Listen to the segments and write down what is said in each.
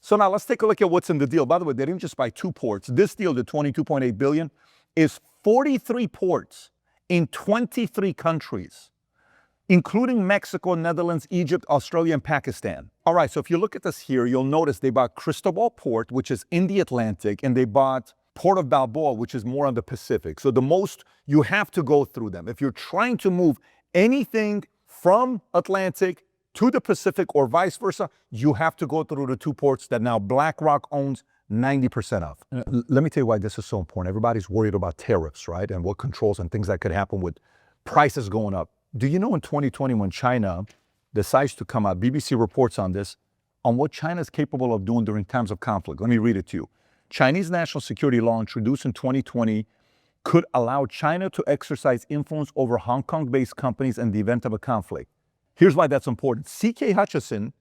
So now let's take a look at what's in the deal. By the way, they didn't just buy 2 ports. This deal, the $22.8 billion, is 43 ports in 23 countries, including Mexico, Netherlands, Egypt, Australia, and Pakistan. All right, so if you look at this here, you'll notice they bought Cristobal Port, which is in the Atlantic, and they bought Port of Balboa, which is more on the Pacific. So the most, you have to go through them. If you're trying to move anything from Atlantic to the Pacific or vice versa, you have to go through the 2 ports that now BlackRock owns 90% of. Let me tell you why this is so important. Everybody's worried about tariffs, right? And what controls and things that could happen with prices going up. Do you know in 2020 when China decides to come out, BBC reports on this, on what China is capable of doing during times of conflict? Let me read it to you. Chinese national security law introduced in 2020 could allow China to exercise influence over Hong Kong-based companies in the event of a conflict. Here's why that's important. CK Hutchison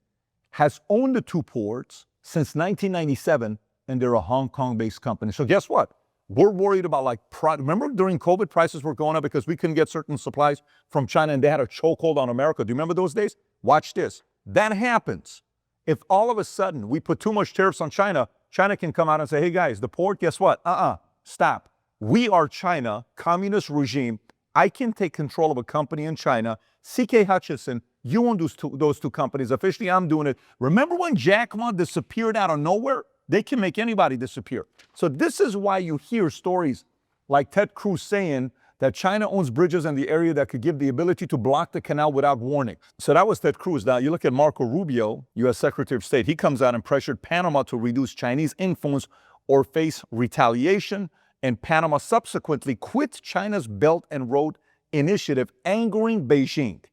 has owned the 2 ports since 1997, and they're a Hong Kong-based company. So guess what? We're worried about remember during COVID, prices were going up because we couldn't get certain supplies from China and they had a chokehold on America. Do you remember those days? Watch this. That happens. If all of a sudden we put too much tariffs on China, China can come out and say, hey guys, the port, guess what? Stop. We are China, communist regime. I can take control of a company in China. CK Hutchison, you own those two companies. Officially, I'm doing it. Remember when Jack Ma disappeared out of nowhere? They can make anybody disappear. So this is why you hear stories like Ted Cruz saying that China owns bridges in the area that could give the ability to block the canal without warning. So that was Ted Cruz. Now you look at Marco Rubio, U.S. Secretary of State. He comes out and pressured Panama to reduce Chinese influence or face retaliation. And Panama subsequently quit China's Belt and Road Initiative, angering Beijing.